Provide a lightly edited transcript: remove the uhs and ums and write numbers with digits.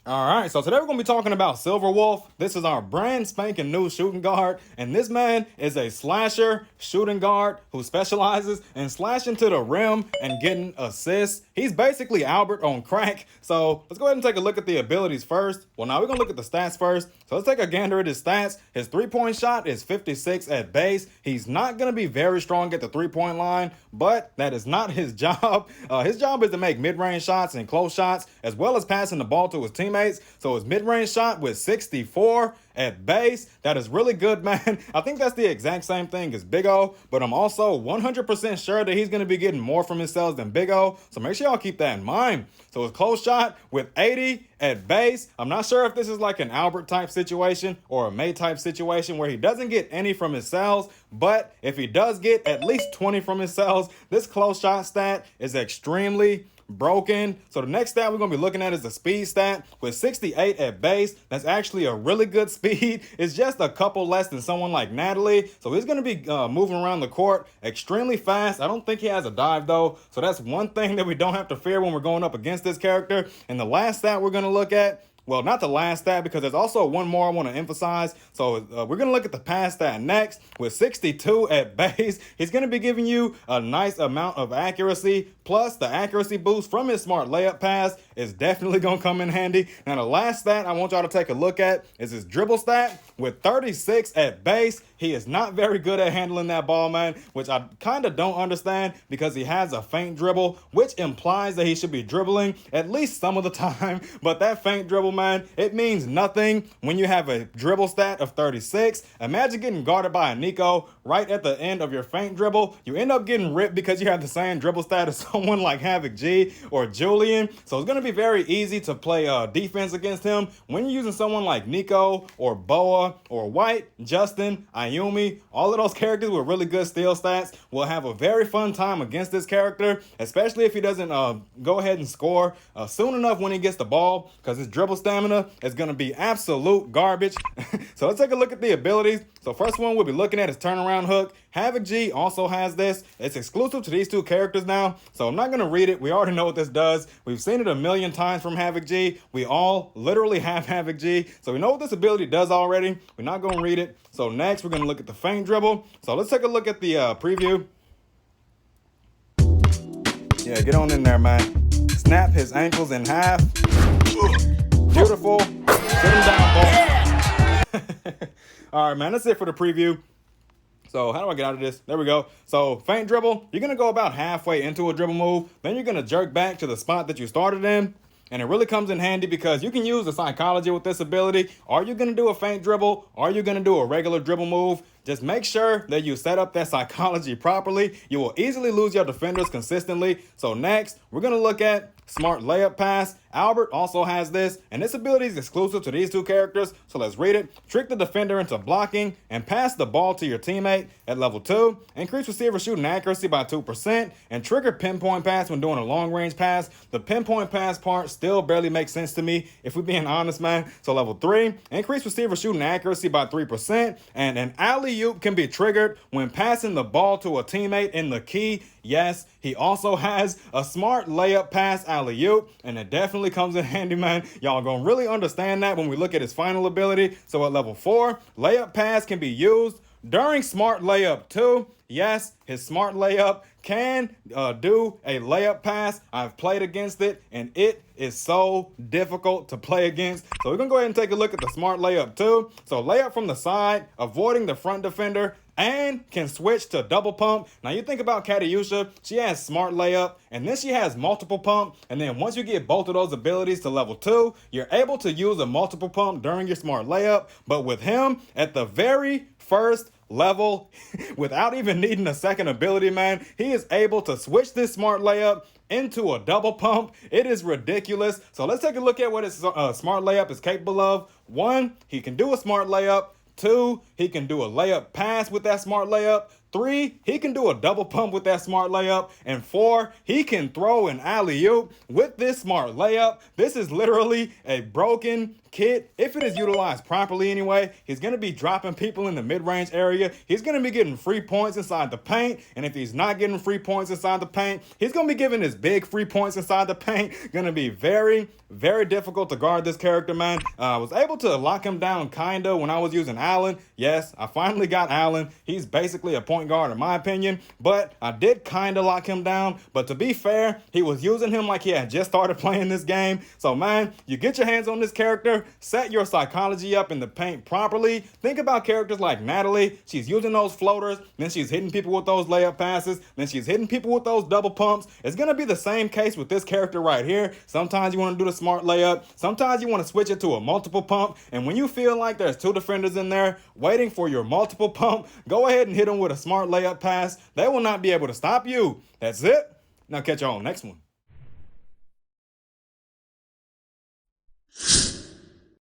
All right, so today we're going to be talking about Silver Wolf. This is our brand spanking new shooting guard, and this man is a slasher shooting guard who specializes in slashing to the rim and getting assists. He's basically Albert on crack. So let's go ahead and take a look at the abilities first. Well, now we're going to look at the stats first. So let's take a gander at his stats. His three-point shot is 56 at base. He's not going to be very strong at the three-point line, but that is not his job. His job is to make mid-range shots and close shots, as well as passing the ball to his teammates. So his mid-range shot with 64 at base. That is really good, man. I think that's the exact same thing as Big O, but I'm also 100% sure that he's going to be getting more from his cells than Big O. So make sure y'all keep that in mind. So his close shot with 80 at base. I'm not sure if this is like an Albert type situation or a May type situation where he doesn't get any from his cells, but if he does get at least 20 from his cells, this close shot stat is extremely broken. So the next stat we're going to be looking at is the speed stat with 68 at base. That's actually a really good speed. It's just a couple less than someone like Natalie. So he's going to be moving around the court extremely fast. I don't think he has a dive though. So that's one thing that we don't have to fear when we're going up against this character. And the last stat we're going to look at, well, not the last stat, because there's also one more I want to emphasize. So we're going to look at the pass stat next with 62 at base. He's going to be giving you a nice amount of accuracy, plus the accuracy boost from his smart layup pass is definitely going to come in handy. Now, the last stat I want y'all to take a look at is his dribble stat with 36 at base. He is not very good at handling that ball, man, which I kind of don't understand because he has a feint dribble, which implies that he should be dribbling at least some of the time. But that feint dribble, man, it means nothing when you have a dribble stat of 36. Imagine getting guarded by a Nico right at the end of your feint dribble. You end up getting ripped because you have the same dribble stat as someone like Havoc G or Julian. So it's going to be very easy to play defense against him when you're using someone like Nico or Boa or White, Justin, Ayumi. All of those characters with really good steal stats will have a very fun time against this character, especially if he doesn't go ahead and score soon enough when he gets the ball, because his dribble stamina is going to be absolute garbage. So let's take a look at the abilities. So first one we'll be looking at is turnaround hook. Havoc G also has this. It's exclusive to these two characters now, so I'm not going to read it. We already know what this does. We've seen it a million times from Havoc G. We all literally have Havoc G, so we know what this ability does already. We're not going to read it. So next we're going to look at the feint dribble. So let's take a look at the preview. Yeah, get on in there, man. Snap his ankles in half. Beautiful. Sit him down, boy. All right, man, that's it for the preview. So how do I get out of this? There we go. So feint dribble, you're going to go about halfway into a dribble move. Then you're going to jerk back to the spot that you started in. And it really comes in handy because you can use the psychology with this ability. Are you going to do a feint dribble? Are you going to do a regular dribble move? Just make sure that you set up that psychology properly. You will easily lose your defenders consistently. So next, we're going to look at smart layup pass. Albert also has this, and this ability is exclusive to these two characters. So let's read it. Trick the defender into blocking and pass the ball to your teammate at level 2. Increase receiver shooting accuracy by 2% and trigger pinpoint pass when doing a long range pass. The pinpoint pass part still barely makes sense to me, if we're being honest, man. So level 3, increase receiver shooting accuracy by 3%, and an alley-oop can be triggered when passing the ball to a teammate in the key. Yes, he also has a smart layup pass alley-oop, and it definitely comes in handy, man. Y'all gonna really understand that when we look at his final ability. So at level 4, layup pass can be used during smart layup 2. Yes, his smart layup can do a layup pass. I've played against it, and it is so difficult to play against. So we're going to go ahead and take a look at the smart layup too. So layup from the side, avoiding the front defender, and can switch to double pump. Now you think about Katiusha, she has smart layup, and then she has multiple pump. And then once you get both of those abilities to level 2, you're able to use a multiple pump during your smart layup. But with him, at the very first level, without even needing a second ability, man, he is able to switch this smart layup into a double pump. It is ridiculous. So let's take a look at what his smart layup is capable of. 1, he can do a smart layup. 2, he can do a layup pass with that smart layup. 3, he can do a double pump with that smart layup. And 4, he can throw an alley-oop with this smart layup. This is literally a broken kid, if it is utilized properly anyway, he's going to be dropping people in the mid-range area. He's going to be getting free points inside the paint. And if he's not getting free points inside the paint, he's going to be giving his big free points inside the paint. Going to be very, very difficult to guard this character, man. I was able to lock him down kind of when I was using Allen. Yes, I finally got Allen. He's basically a point guard in my opinion, but I did kind of lock him down. But to be fair, he was using him like he had just started playing this game. So man, you get your hands on this character, set your psychology up in the paint properly. Think about characters like Natalie. She's using those floaters, then she's hitting people with those layup passes, then she's hitting people with those double pumps. It's going to be the same case with this character right here. Sometimes you want to do the smart layup. Sometimes you want to switch it to a multiple pump. And when you feel like there's two defenders in there waiting for your multiple pump, go ahead and hit them with a smart layup pass. They will not be able to stop you. That's it. Now catch y'all on the next one.